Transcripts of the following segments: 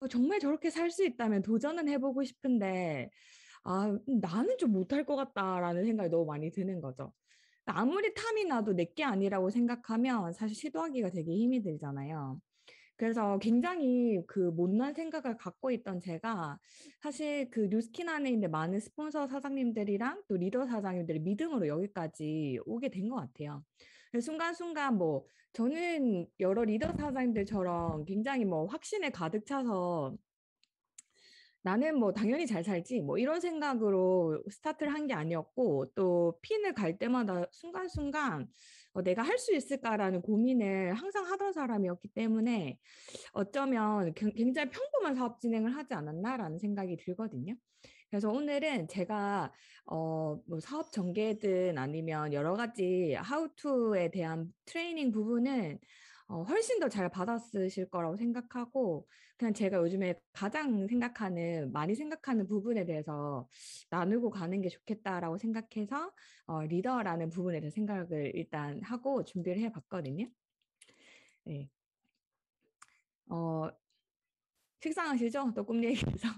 정말 저렇게 살 수 있다면 도전은 해보고 싶은데, 나는 좀 못할 것 같다라는 생각이 너무 많이 드는 거죠. 아무리 탐이 나도 내게 아니라고 생각하면 사실 시도하기가 되게 힘이 들잖아요. 그래서 굉장히 그 못난 생각을 갖고 있던 제가 사실 그 뉴스킨 안에 있는 많은 스폰서 사장님들이랑 또 리더 사장님들의 믿음으로 여기까지 오게 된 것 같아요. 그래서 순간순간 뭐 저는 여러 리더 사장님들처럼 굉장히 뭐 확신에 가득 차서 나는 뭐 당연히 잘 살지 뭐 이런 생각으로 스타트를 한 게 아니었고 또 핀을 갈 때마다 순간순간 내가 할 수 있을까라는 고민을 항상 하던 사람이었기 때문에 어쩌면 굉장히 평범한 사업 진행을 하지 않았나라는 생각이 들거든요. 그래서 오늘은 제가 뭐 사업 전개든 아니면 여러 가지 하우투에 대한 트레이닝 부분은 훨씬 더 잘 받았으실 거라고 생각하고 그냥 제가 요즘에 가장 많이 생각하는 부분에 대해서 나누고 가는 게 좋겠다라고 생각해서 리더라는 부분에 대해서 생각을 일단 하고 준비를 해봤거든요. 네. 어, 식상하시죠? 또 꿈 얘기해서.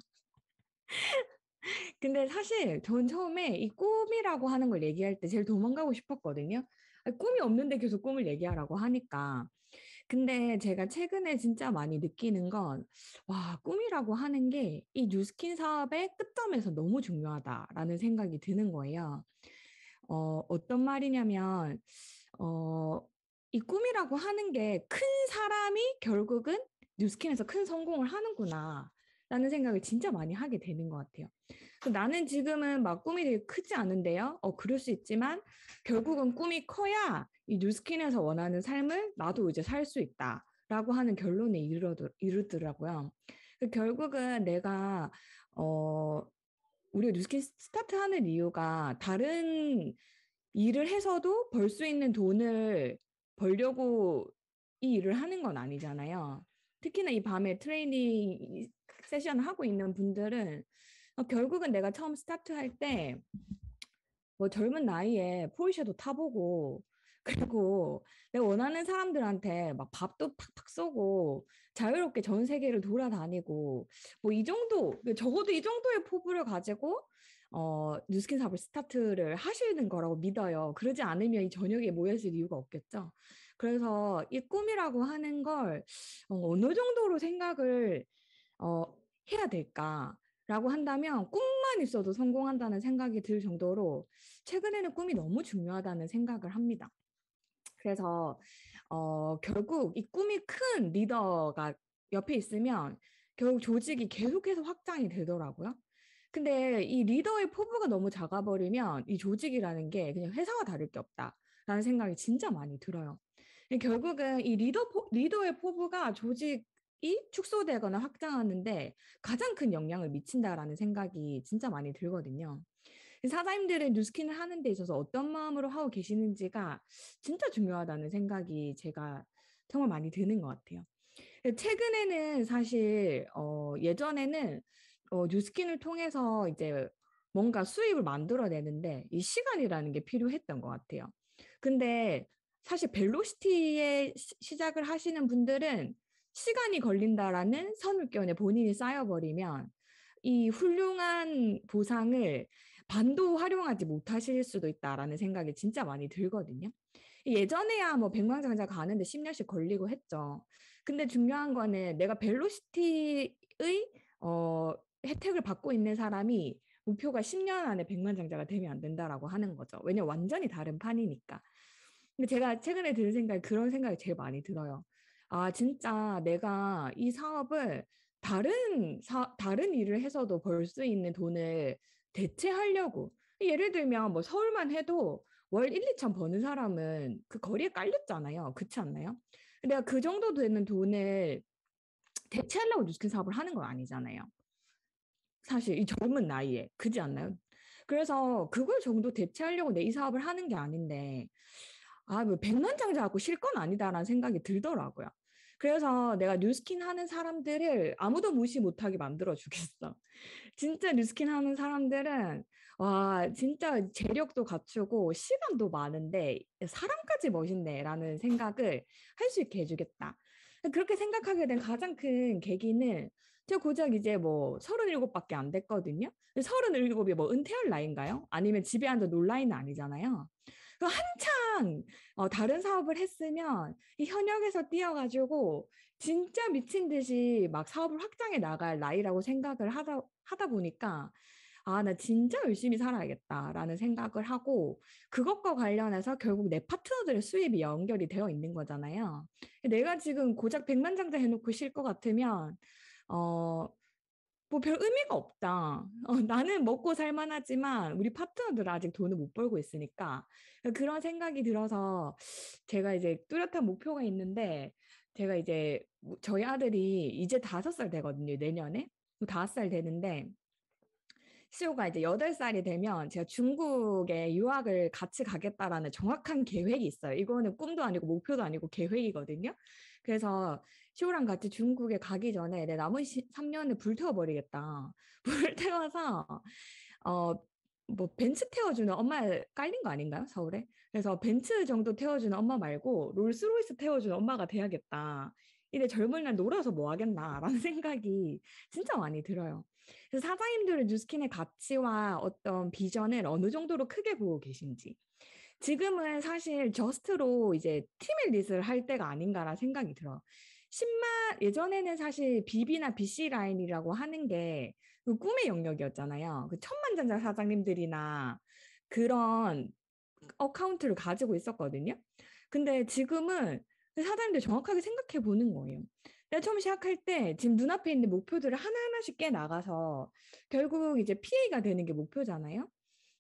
근데 사실 전 처음에 이 꿈이라고 하는 걸 얘기할 때 제일 도망가고 싶었거든요. 꿈이 없는데 계속 꿈을 얘기하라고 하니까. 근데 제가 최근에 진짜 많이 느끼는 건, 와, 꿈이라고 하는 게 이 뉴스킨 사업의 끝점에서 너무 중요하다라는 생각이 드는 거예요. 어떤 말이냐면, 어, 이 꿈이라고 하는 게 큰 사람이 결국은 뉴스킨에서 큰 성공을 하는구나. 라는 생각을 진짜 많이 하게 되는 것 같아요. 나는 지금은 막 꿈이 되게 크지 않은데요. 그럴 수 있지만 결국은 꿈이 커야 이 뉴스킨에서 원하는 삶을 나도 이제 살 수 있다라고 하는 결론에 이르더라고요. 결국은 내가 어, 우리가 뉴스킨 스타트하는 이유가 다른 일을 해서도 벌 수 있는 돈을 벌려고 이 일을 하는 건 아니잖아요. 특히나 이 밤에 트레이닝 세션을 하고 있는 분들은 결국은 내가 처음 스타트할 때 뭐 젊은 나이에 포르쉐도 타보고 그리고 내가 원하는 사람들한테 막 밥도 팍팍 쏘고 자유롭게 전 세계를 돌아다니고 뭐 이 정도 적어도 이 정도의 포부를 가지고 뉴스킨 사업을 스타트를 하시는 거라고 믿어요. 그러지 않으면 이 저녁에 모였을 이유가 없겠죠. 그래서 이 꿈이라고 하는 걸 어느 정도로 생각을 어, 해야 될까? 라고 한다면 꿈만 있어도 성공한다는 생각이 들 정도로 최근에는 꿈이 너무 중요하다는 생각을 합니다. 그래서 결국 이 꿈이 큰 리더가 옆에 있으면 결국 조직이 계속해서 확장이 되더라고요. 근데 이 리더의 포부가 너무 작아버리면 이 조직이라는 게 그냥 회사와 다를 게 없다라는 생각이 진짜 많이 들어요. 결국은 이 리더의 포부가 조직이 축소되거나 확장하는데 가장 큰 영향을 미친다라는 생각이 진짜 많이 들거든요. 사장님들은 뉴스킨을 하는 데 있어서 어떤 마음으로 하고 계시는지가 진짜 중요하다는 생각이 제가 정말 많이 드는 것 같아요. 최근에는 사실 예전에는 뉴스킨을 통해서 이제 뭔가 수입을 만들어내는데 이 시간이라는 게 필요했던 것 같아요. 근데 사실 벨로시티에 시작을 하시는 분들은 시간이 걸린다라는 선입견에 본인이 쌓여버리면 이 훌륭한 보상을 반도 활용하지 못하실 수도 있다라는 생각이 진짜 많이 들거든요. 예전에야 뭐 백만장자 가는데 10년씩 걸리고 했죠. 근데 중요한 거는 내가 벨로시티의 어, 혜택을 받고 있는 사람이 목표가 10년 안에 백만장자가 되면 안 된다라고 하는 거죠. 왜냐면 완전히 다른 판이니까. 근데 제가 최근에 드는 생각이 그런 생각이 제일 많이 들어요. 진짜 내가 이 사업을 다른 일을 해서도 벌 수 있는 돈을 대체하려고. 예를 들면 뭐 서울만 해도 월 1, 2천 버는 사람은 그 거리에 깔렸잖아요. 그렇지 않나요? 내가 그 정도 되는 돈을 대체하려고 뉴스킨 사업을 하는 건 아니잖아요. 사실 이 젊은 나이에. 그지 않나요? 그래서 그걸 정도 대체하려고 내 이 사업을 하는 게 아닌데 뭐 백만장자 갖고 실 건 아니다라는 생각이 들더라고요. 그래서 내가 뉴스킨 하는 사람들을 아무도 무시 못하게 만들어 주겠어. 진짜 뉴스킨 하는 사람들은 와 진짜 재력도 갖추고 시간도 많은데 사람까지 멋있네라는 생각을 할 수 있게 해주겠다. 그렇게 생각하게 된 가장 큰 계기는 제 고작 이제 뭐 37밖에 안 됐거든요. 37이 뭐 은퇴할 나이인가요? 아니면 집에 앉아 놀 나이는 아니잖아요. 그 한창 다른 사업을 했으면 이 현역에서 뛰어가지고 진짜 미친 듯이 막 사업을 확장해 나갈 나이라고 생각을 하다 보니까 아, 나 진짜 열심히 살아야겠다라는 생각을 하고 그것과 관련해서 결국 내 파트너들의 수입이 연결이 되어 있는 거잖아요. 내가 지금 고작 백만장자 해놓고 쉴 것 같으면 어, 뭐 별 의미가 없다. 나는 먹고 살만하지만 우리 파트너들은 아직 돈을 못 벌고 있으니까 그런 생각이 들어서 제가 이제 뚜렷한 목표가 있는데 제가 이제 저희 아들이 이제 5살 되거든요. 내년에 5살 되는데 시호가 이제 8살이 되면 제가 중국에 유학을 같이 가겠다라는 정확한 계획이 있어요. 이거는 꿈도 아니고 목표도 아니고 계획이거든요. 그래서 시호랑 같이 중국에 가기 전에 내 남은 3년을 불태워버리겠다. 불태워서 어, 뭐 벤츠 태워주는 엄마 깔린 거 아닌가요? 서울에? 그래서 벤츠 정도 태워주는 엄마 말고 롤스로이스 태워주는 엄마가 돼야겠다. 이래 젊은 날 놀아서 뭐 하겠나라는 생각이 진짜 많이 들어요. 그래서 사장님들은 뉴스킨의 가치와 어떤 비전을 어느 정도로 크게 보고 계신지. 지금은 사실 저스트로 이제 팀을 리스를 할 때가 아닌가라 생각이 들어요. 10만, 예전에는 사실 BB나 BC 라인이라고 하는 게 그 꿈의 영역이었잖아요. 그 천만장자 사장님들이나 그런 어카운트를 가지고 있었거든요. 근데 지금은 사장님들 정확하게 생각해 보는 거예요. 내가 처음 시작할 때 지금 눈앞에 있는 목표들을 하나하나씩 깨 나가서 결국 이제 PA가 되는 게 목표잖아요.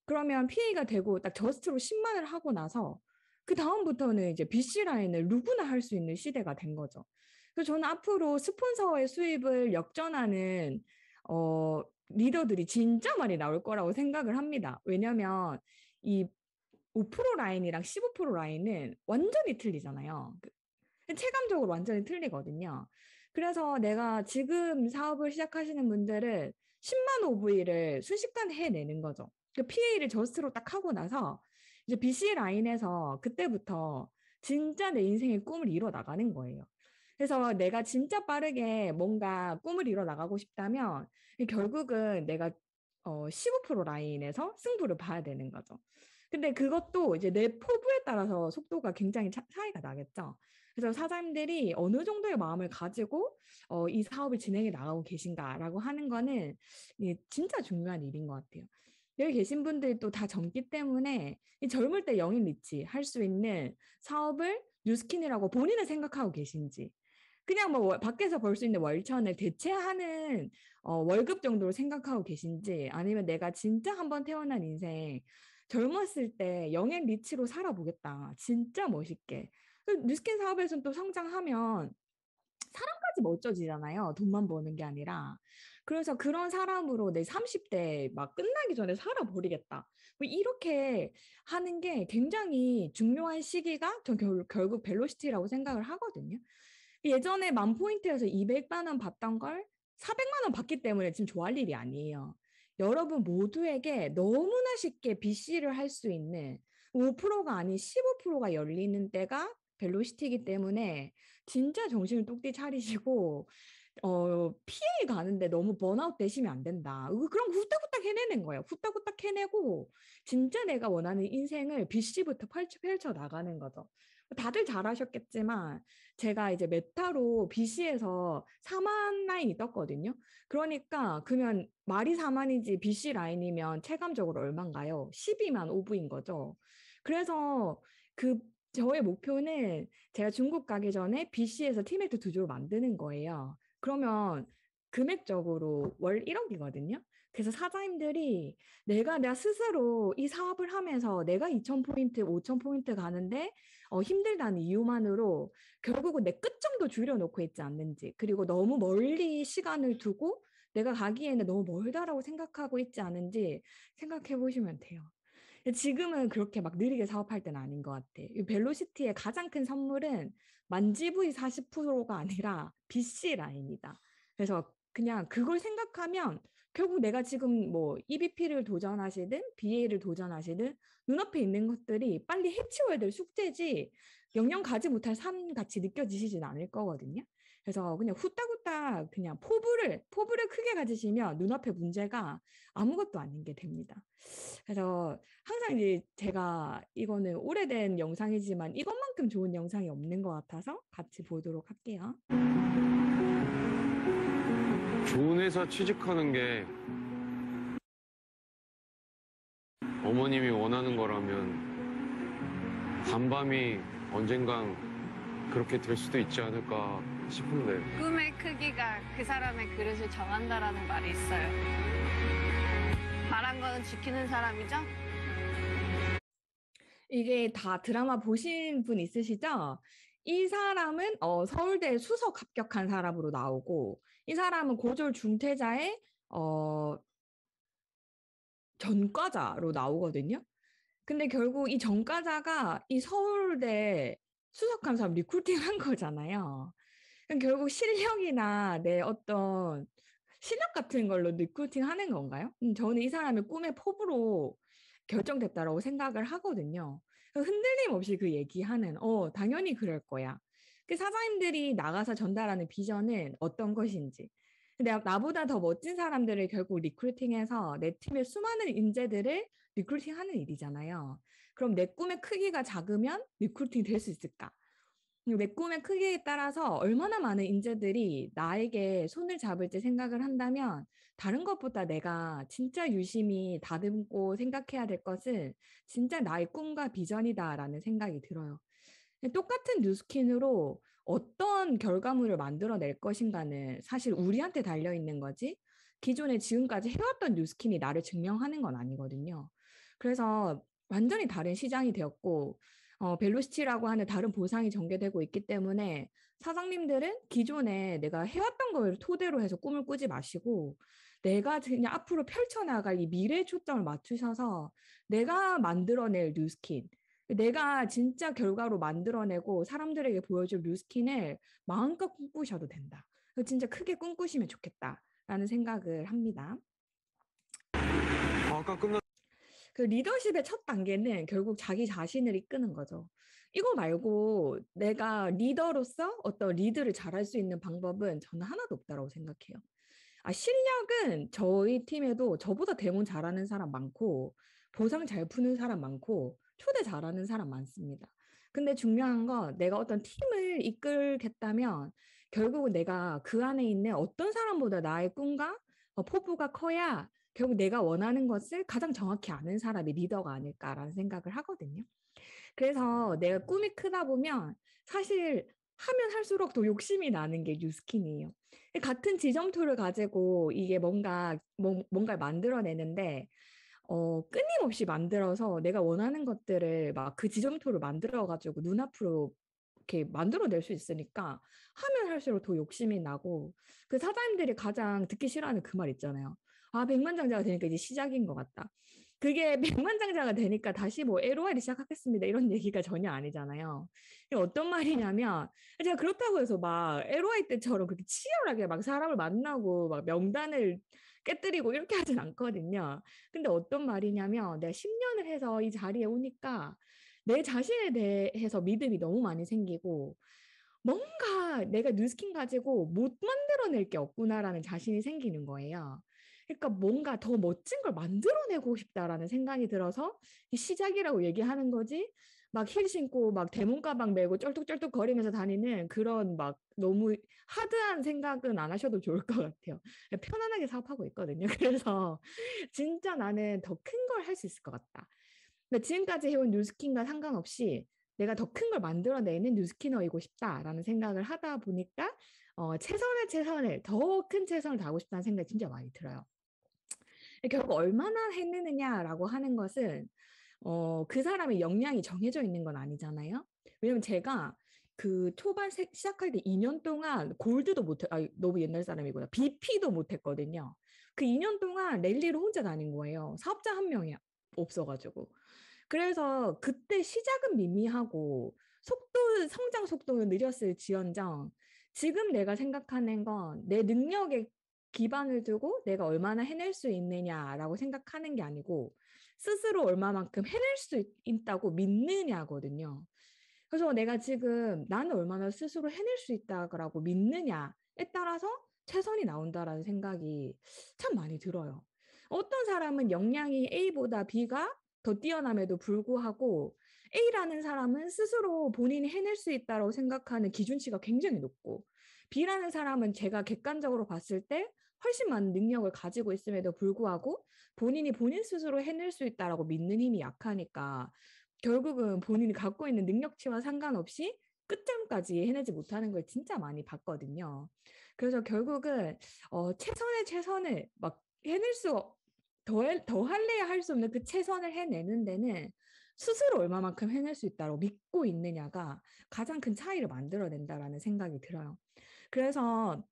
그러면 PA가 되고 딱 저스트로 10만을 하고 나서 그 다음부터는 이제 BC 라인을 누구나 할 수 있는 시대가 된 거죠. 그래서 저는 앞으로 스폰서의 수입을 역전하는 리더들이 진짜 많이 나올 거라고 생각을 합니다. 왜냐하면 이 5% 라인이랑 15% 라인은 완전히 틀리잖아요. 체감적으로 완전히 틀리거든요. 그래서 내가 지금 사업을 시작하시는 분들은 10만 OV를 순식간에 해내는 거죠. 그 PA를 저스트로 딱 하고 나서 이제 BC 라인에서 그때부터 진짜 내 인생의 꿈을 이뤄 나가는 거예요. 그래서 내가 진짜 빠르게 뭔가 꿈을 이뤄 나가고 싶다면 결국은 내가 15% 라인에서 승부를 봐야 되는 거죠. 근데 그것도 이제 내 포부에 따라서 속도가 굉장히 차이가 나겠죠. 그래서 사장님들이 어느 정도의 마음을 가지고 이 사업을 진행해 나가고 계신가라고 하는 거는 진짜 중요한 일인 것 같아요. 여기 계신 분들이 또 다 젊기 때문에 이 젊을 때 영입 리치 할 수 있는 사업을 뉴스킨이라고 본인은 생각하고 계신지 그냥 뭐 밖에서 벌 수 있는 월천을 대체하는 월급 정도로 생각하고 계신지 아니면 내가 진짜 한번 태어난 인생 젊었을 때 영앤 리치로 살아보겠다. 진짜 멋있게. 뉴스킨 사업에서는 또 성장하면 사람까지 멋져지잖아요. 돈만 버는 게 아니라. 그래서 그런 사람으로 내 30대 막 끝나기 전에 살아버리겠다. 뭐 이렇게 하는 게 굉장히 중요한 시기가 전 결국 벨로시티라고 생각을 하거든요. 예전에 만 포인트에서 200만 원 받던 걸 400만 원 받기 때문에 지금 좋아할 일이 아니에요. 여러분 모두에게 너무나 쉽게 BC를 할 수 있는 5%가 아닌 15%가 열리는 때가 벨로시티이기 때문에 진짜 정신을 똑띠 차리시고 피해 가는데 너무 번아웃 되시면 안 된다. 그럼 후딱후딱 해내는 거예요. 후딱후딱 해내고 진짜 내가 원하는 인생을 BC부터 펼쳐 나가는 거죠. 다들 잘하셨겠지만 제가 이제 메타로 BC에서 4만 라인이 떴거든요. 그러니까 그러면 말이 4만이지 BC 라인이면 체감적으로 얼마인가요? 12만 오브인 거죠. 그래서 그 저의 목표는 제가 중국 가기 전에 BC에서 티맥트 2조를 만드는 거예요. 그러면 금액적으로 월 1억이거든요. 그래서 사장님들이 내가 스스로 이 사업을 하면서 내가 2,000포인트, 5,000포인트 가는데 힘들다는 이유만으로 결국은 내 끝점도 줄여놓고 있지 않는지, 그리고 너무 멀리 시간을 두고 내가 가기에는 너무 멀다라고 생각하고 있지 않은지 생각해 보시면 돼요. 지금은 그렇게 막 느리게 사업할 때는 아닌 것 같아. 이 벨로시티의 가장 큰 선물은 만지부의 40%가 아니라 BC 라인이다. 그래서 그냥 그걸 생각하면 결국 내가 지금 뭐 EBP를 도전하시든 BA를 도전하시든 눈앞에 있는 것들이 빨리 해치워야 될 숙제지 영영 가지 못할 삶 같이 느껴지시진 않을 거거든요. 그래서 그냥 후딱후딱 그냥 포부를 크게 가지시면 눈앞에 문제가 아무것도 아닌 게 됩니다. 그래서 항상 이제 제가 이거는 오래된 영상이지만 이것만큼 좋은 영상이 없는 것 같아서 같이 보도록 할게요. 좋은 회사 취직하는 게 어머님이 원하는 거라면 단밤이 언젠간 그렇게 될 수도 있지 않을까 싶은데. 꿈의 크기가 그 사람의 그릇을 정한다라는 말이 있어요. 말한 거는 지키는 사람이죠? 이게 다 드라마 보신 분 있으시죠? 이 사람은 서울대 수석 합격한 사람으로 나오고 이 사람은 고졸 중퇴자의 전과자로 나오거든요. 근데 결국 이 전과자가 이 서울대 수석한 사람 리크루팅한 거잖아요. 그럼 결국 실력이나 내 어떤 실력 같은 걸로 리크루팅 하는 건가요? 저는 이 사람의 꿈의 포부로 결정됐다라고 생각을 하거든요. 흔들림 없이 그 얘기하는, 당연히 그럴 거야. 그 사장님들이 나가서 전달하는 비전은 어떤 것인지. 나보다 더 멋진 사람들을 결국 리크루팅해서 내 팀의 수많은 인재들을 리크루팅하는 일이잖아요. 그럼 내 꿈의 크기가 작으면 리크루팅 될 수 있을까? 내 꿈의 크기에 따라서 얼마나 많은 인재들이 나에게 손을 잡을지 생각을 한다면 다른 것보다 내가 진짜 유심히 다듬고 생각해야 될 것은 진짜 나의 꿈과 비전이다라는 생각이 들어요. 똑같은 뉴스킨으로 어떤 결과물을 만들어낼 것인가는 사실 우리한테 달려있는 거지 기존에 지금까지 해왔던 뉴스킨이 나를 증명하는 건 아니거든요. 그래서 완전히 다른 시장이 되었고 벨로시티라고 하는 다른 보상이 전개되고 있기 때문에 사장님들은 기존에 내가 해왔던 걸 토대로 해서 꿈을 꾸지 마시고 내가 그냥 앞으로 펼쳐나갈 이 미래에 초점을 맞추셔서 내가 만들어낼 뉴스킨, 내가 진짜 결과로 만들어내고 사람들에게 보여줄 뉴스킨을 마음껏 꿈꾸셔도 된다. 진짜 크게 꿈꾸시면 좋겠다라는 생각을 합니다. 아까 끝났. 그 리더십의 첫 단계는 결국 자기 자신을 이끄는 거죠. 이거 말고 내가 리더로서 어떤 리드를 잘할 수 있는 방법은 저는 하나도 없다고 생각해요. 실력은 저희 팀에도 저보다 대본 잘하는 사람 많고 보상 잘 푸는 사람 많고 초대 잘하는 사람 많습니다. 근데 중요한 건 내가 어떤 팀을 이끌겠다면 결국은 내가 그 안에 있는 어떤 사람보다 나의 꿈과 포부가 커야 결국 내가 원하는 것을 가장 정확히 아는 사람이 리더가 아닐까라는 생각을 하거든요. 그래서 내가 꿈이 크다 보면 사실 하면 할수록 더 욕심이 나는 게 뉴스킨이에요. 같은 지점토를 가지고 이게 뭔가를 만들어내는데 끊임없이 만들어서 내가 원하는 것들을 막 그 지점토를 만들어가지고 눈앞으로 이렇게 만들어낼 수 있으니까 하면 할수록 더 욕심이 나고 그 사장님들이 가장 듣기 싫어하는 그 말 있잖아요. 백만장자가 되니까 이제 시작인 것 같다. 그게 백만장자가 되니까 다시 뭐 LOI를 시작하겠습니다. 이런 얘기가 전혀 아니잖아요. 이게 어떤 말이냐면 제가 그렇다고 해서 막 LOI 때처럼 그렇게 치열하게 막 사람을 만나고 막 명단을 깨뜨리고 이렇게 하진 않거든요. 근데 어떤 말이냐면 내가 10년을 해서 이 자리에 오니까 내 자신에 대해서 믿음이 너무 많이 생기고 뭔가 내가 뉴스킨 가지고 못 만들어낼 게 없구나라는 자신이 생기는 거예요. 그러니까 뭔가 더 멋진 걸 만들어내고 싶다라는 생각이 들어서 시작이라고 얘기하는 거지. 막 힐 신고 막 대문 가방 메고 쩔뚝쩔뚝 거리면서 다니는 그런 막 너무 하드한 생각은 안 하셔도 좋을 것 같아요. 편안하게 사업하고 있거든요. 그래서 진짜 나는 더 큰 걸 할 수 있을 것 같다. 근데 지금까지 해온 뉴스킨과 상관없이 내가 더 큰 걸 만들어내는 뉴스키너이고 싶다라는 생각을 하다 보니까 최선을 더 큰 최선을 다하고 싶다는 생각이 진짜 많이 들어요. 결국 얼마나 해내느냐라고 하는 것은 그 사람의 역량이 정해져 있는 건 아니잖아요. 왜냐면 제가 그 초반 시작할 때 2년 동안 골드도 못해, 너무 옛날 사람이구나. BP도 못했거든요. 그 2년 동안 랠리를 혼자 다닌 거예요. 사업자 한 명이 없어가지고. 그래서 그때 시작은 미미하고 성장 속도는 느렸을지언정 지금 내가 생각하는 건 내 능력에 기반을 두고 내가 얼마나 해낼 수 있느냐라고 생각하는 게 아니고 스스로 얼마만큼 해낼 수 있다고 믿느냐거든요. 그래서 내가 지금 나는 얼마나 스스로 해낼 수 있다고 믿느냐에 따라서 최선이 나온다라는 생각이 참 많이 들어요. 어떤 사람은 역량이 A보다 B가 더 뛰어남에도 불구하고 A라는 사람은 스스로 본인이 해낼 수 있다고 생각하는 기준치가 굉장히 높고 B라는 사람은 제가 객관적으로 봤을 때 훨씬 많은 능력을 가지고 있음에도 불구하고 본인이 본인 스스로 해낼 수 있다라고 믿는 힘이 약하니까 결국은 본인이 갖고 있는 능력치와 상관없이 끝점까지 해내지 못하는 걸 진짜 많이 봤거든요. 그래서 결국은 최선의 최선을 막 해낼 수 더 할래야 할 수 없는 그 최선을 해내는 데는 스스로 얼마만큼 해낼 수 있다고 믿고 있느냐가 가장 큰 차이를 만들어낸다라는 생각이 들어요. 그래서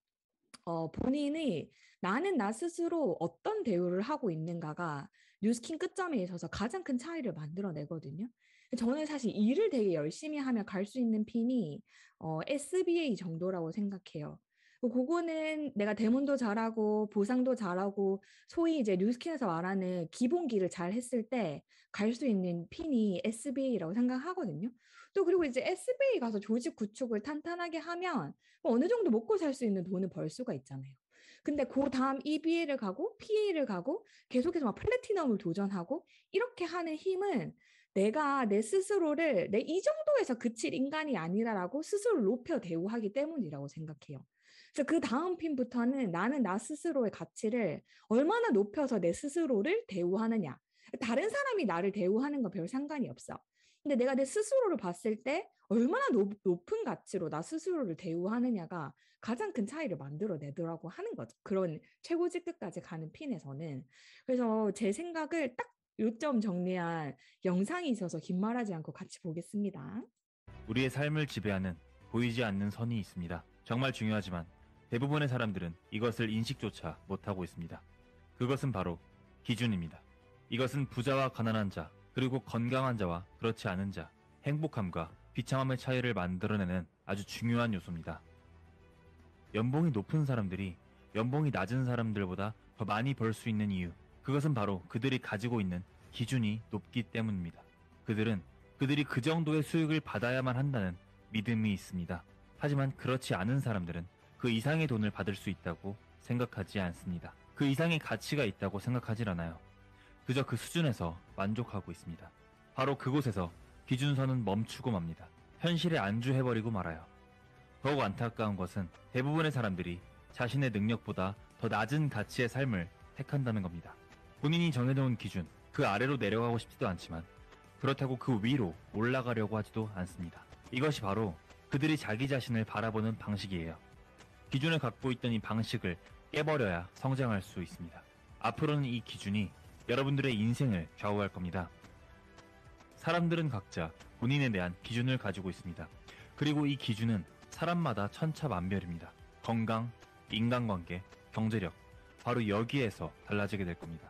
본인이 나는 나 스스로 어떤 대우를 하고 있는가가 뉴스킨 끝점에 있어서 가장 큰 차이를 만들어내거든요. 저는 사실 일을 되게 열심히 하면 갈 수 있는 핀이 SBA 정도라고 생각해요. 그거는 내가 대문도 잘하고 보상도 잘하고 소위 이제 뉴스킨에서 말하는 기본기를 잘 했을 때 갈 수 있는 핀이 SBA라고 생각하거든요. 또 그리고 이제 SBA 가서 조직 구축을 탄탄하게 하면 뭐 어느 정도 먹고 살 수 있는 돈을 벌 수가 있잖아요. 근데 그 다음 EBA를 가고 PA를 가고 계속해서 막 플래티넘을 도전하고 이렇게 하는 힘은 내가 내 스스로를 내 이 정도에서 그칠 인간이 아니라라고 스스로를 높여 대우하기 때문이라고 생각해요. 그래서 그 다음 핀부터는 나는 나 스스로의 가치를 얼마나 높여서 내 스스로를 대우하느냐. 다른 사람이 나를 대우하는 건 별 상관이 없어. 근데 내가 내 스스로를 봤을 때 얼마나 높은 가치로 나 스스로를 대우하느냐가 가장 큰 차이를 만들어내더라고 하는 거죠. 그런 최고직급까지 가는 핀에서는. 그래서 제 생각을 딱 요점 정리한 영상이 있어서 긴 말하지 않고 같이 보겠습니다. 우리의 삶을 지배하는 보이지 않는 선이 있습니다. 정말 중요하지만 대부분의 사람들은 이것을 인식조차 못하고 있습니다. 그것은 바로 기준입니다. 이것은 부자와 가난한 자, 그리고 건강한 자와 그렇지 않은 자, 행복함과 비참함의 차이를 만들어내는 아주 중요한 요소입니다. 연봉이 높은 사람들이 연봉이 낮은 사람들보다 더 많이 벌 수 있는 이유, 그것은 바로 그들이 가지고 있는 기준이 높기 때문입니다. 그들이 그 정도의 수익을 받아야만 한다는 믿음이 있습니다. 하지만 그렇지 않은 사람들은 그 이상의 돈을 받을 수 있다고 생각하지 않습니다. 그 이상의 가치가 있다고 생각하질 않아요. 그저 그 수준에서 만족하고 있습니다. 바로 그곳에서 기준선은 멈추고 맙니다. 현실에 안주해버리고 말아요. 더욱 안타까운 것은 대부분의 사람들이 자신의 능력보다 더 낮은 가치의 삶을 택한다는 겁니다. 본인이 정해놓은 기준, 그 아래로 내려가고 싶지도 않지만 그렇다고 그 위로 올라가려고 하지도 않습니다. 이것이 바로 그들이 자기 자신을 바라보는 방식이에요. 기준을 갖고 있던 이 방식을 깨버려야 성장할 수 있습니다. 앞으로는 이 기준이 여러분들의 인생을 좌우할 겁니다. 사람들은 각자 본인에 대한 기준을 가지고 있습니다. 그리고 이 기준은 사람마다 천차만별입니다. 건강, 인간관계, 경제력, 바로 여기에서 달라지게 될 겁니다.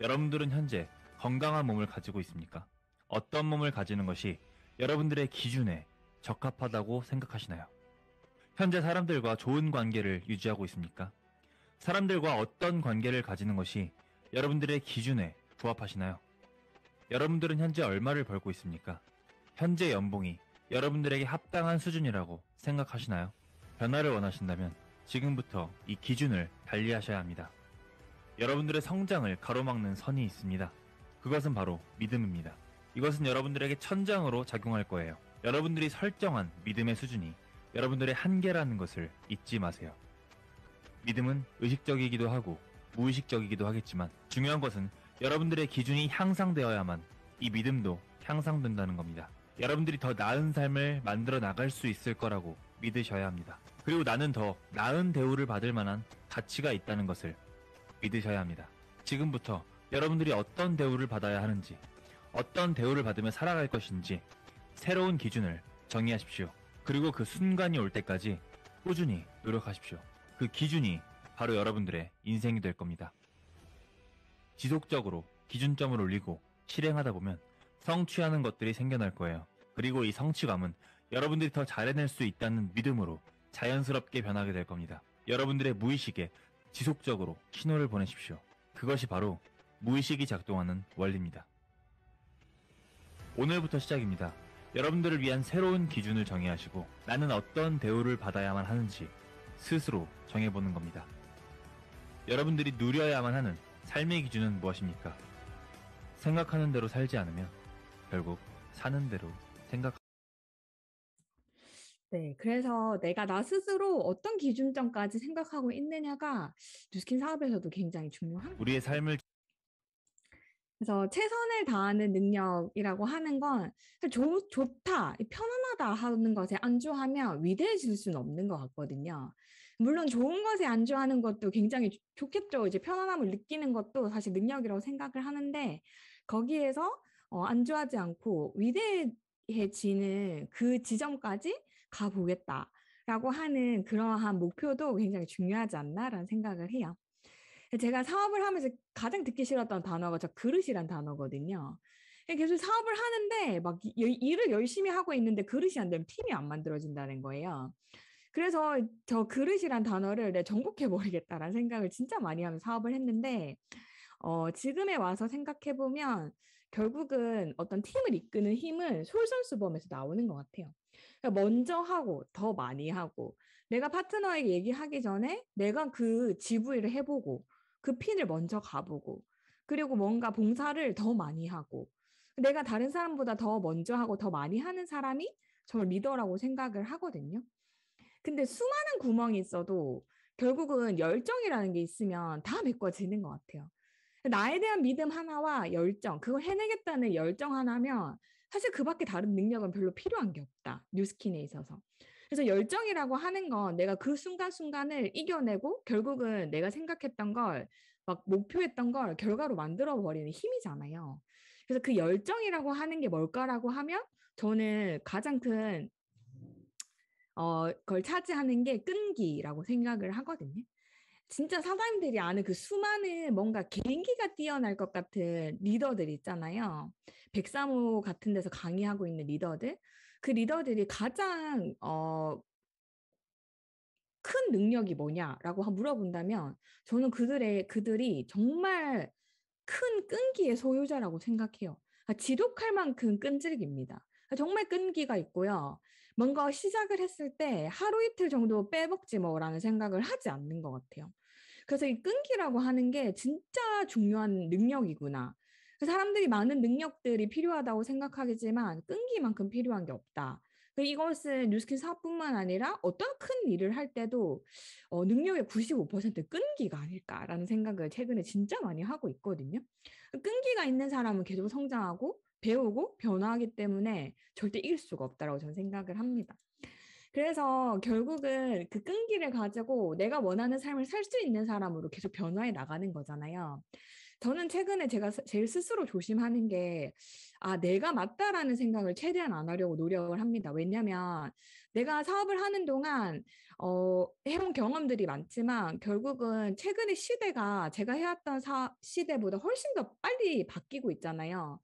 여러분들은 현재 건강한 몸을 가지고 있습니까? 어떤 몸을 가지는 것이 여러분들의 기준에 적합하다고 생각하시나요? 현재 사람들과 좋은 관계를 유지하고 있습니까? 사람들과 어떤 관계를 가지는 것이 여러분들의 기준에 부합하시나요? 여러분들은 현재 얼마를 벌고 있습니까? 현재 연봉이 여러분들에게 합당한 수준이라고 생각하시나요? 변화를 원하신다면 지금부터 이 기준을 달리하셔야 합니다. 여러분들의 성장을 가로막는 선이 있습니다. 그것은 바로 믿음입니다. 이것은 여러분들에게 천장으로 작용할 거예요. 여러분들이 설정한 믿음의 수준이 여러분들의 한계라는 것을 잊지 마세요. 믿음은 의식적이기도 하고 무의식적이기도 하겠지만 중요한 것은 여러분들의 기준이 향상되어야만 이 믿음도 향상된다는 겁니다. 여러분들이 더 나은 삶을 만들어 나갈 수 있을 거라고 믿으셔야 합니다. 그리고 나는 더 나은 대우를 받을 만한 가치가 있다는 것을 믿으셔야 합니다. 지금부터 여러분들이 어떤 대우를 받아야 하는지, 어떤 대우를 받으며 살아갈 것인지 새로운 기준을 정의하십시오. 그리고 그 순간이 올 때까지 꾸준히 노력하십시오. 그 기준이 바로 여러분들의 인생이 될 겁니다. 지속적으로 기준점을 올리고 실행하다 보면 성취하는 것들이 생겨날 거예요. 그리고 이 성취감은 여러분들이 더 잘해낼 수 있다는 믿음으로 자연스럽게 변하게 될 겁니다. 여러분들의 무의식에 지속적으로 신호를 보내십시오. 그것이 바로 무의식이 작동하는 원리입니다. 오늘부터 시작입니다. 여러분들을 위한 새로운 기준을 정의하시고 나는 어떤 대우를 받아야만 하는지 스스로 정해보는 겁니다. 여러분들이 누려야만 하는 삶의 기준은 무엇입니까? 생각하는 대로 살지 않으면 결국 사는 대로 네, 그래서 내가 나 스스로 어떤 기준점까지 생각하고 있느냐가 뉴스킨 사업에서도 굉장히 중요한 것 우리의 같아요. 삶을 그래서 최선을 다하는 능력이라고 하는 건 좋다, 편안하다 하는 것에 안주하면 위대해질 수는 없는 것 같거든요. 물론 좋은 것에 안주하는 것도 굉장히 좋겠죠. 이제 편안함을 느끼는 것도 사실 능력이라고 생각을 하는데 거기에서 안주하지 않고 위대해지는 그 지점까지 가보겠다라고 하는 그러한 목표도 굉장히 중요하지 않나라는 생각을 해요. 제가 사업을 하면서 가장 듣기 싫었던 단어가 저 그릇이란 단어거든요. 계속 사업을 하는데 막 일을 열심히 하고 있는데 그릇이 안 되면 팀이 안 만들어진다는 거예요. 그래서 저 그릇이란 단어를 내 정복해버리겠다라는 생각을 진짜 많이 하면서 사업을 했는데 지금에 와서 생각해보면 결국은 어떤 팀을 이끄는 힘은 솔선수범에서 나오는 것 같아요. 그러니까 먼저 하고 더 많이 하고 내가 파트너에게 얘기하기 전에 내가 그 GV를 해보고 그 핀을 먼저 가보고 그리고 뭔가 봉사를 더 많이 하고 내가 다른 사람보다 더 먼저 하고 더 많이 하는 사람이 정말 리더라고 생각을 하거든요. 근데 수많은 구멍이 있어도 결국은 열정이라는 게 있으면 다 메꿔지는 것 같아요. 나에 대한 믿음 하나와 열정, 그걸 해내겠다는 열정 하나면 사실 그밖에 다른 능력은 별로 필요한 게 없다. 뉴스킨에 있어서. 그래서 열정이라고 하는 건 내가 그 순간순간을 이겨내고 결국은 내가 생각했던 걸 막 목표했던 걸 결과로 만들어 버리는 힘이잖아요. 그래서 그 열정이라고 하는 게 뭘까라고 하면 저는 가장 큰 걸 차지하는 게 끈기라고 생각을 하거든요. 진짜 사장님들이 아는 그 수많은 뭔가 개인기가 뛰어날 것 같은 리더들 있잖아요. 백사모 같은 데서 강의하고 있는 리더들. 그 리더들이 가장 큰 능력이 뭐냐라고 물어본다면 저는 그들이 정말 큰 끈기의 소유자라고 생각해요. 지독할 만큼 끈질깁니다. 정말 끈기가 있고요. 뭔가 시작을 했을 때 하루 이틀 정도 빼먹지 뭐라는 생각을 하지 않는 것 같아요. 그래서 이 끈기라고 하는 게 진짜 중요한 능력이구나. 사람들이 많은 능력들이 필요하다고 생각하겠지만 끈기만큼 필요한 게 없다. 이것은 뉴스킨 사업뿐만 아니라 어떤 큰 일을 할 때도 능력의 95%는 끈기가 아닐까라는 생각을 최근에 진짜 많이 하고 있거든요. 끈기가 있는 사람은 계속 성장하고 배우고 변화하기 때문에 절대 이길 수가 없다라고 저는 생각을 합니다. 그래서 결국은 그 끈기를 가지고 내가 원하는 삶을 살 수 있는 사람으로 계속 변화해 나가는 거잖아요. 저는 최근에 제가 제일 스스로 조심하는 게, 내가 맞다라는 생각을 최대한 안 하려고 노력을 합니다. 왜냐면 내가 사업을 하는 동안, 해온 경험들이 많지만 결국은 최근의 시대가 제가 해왔던 시대보다 훨씬 더 빨리 바뀌고 있잖아요.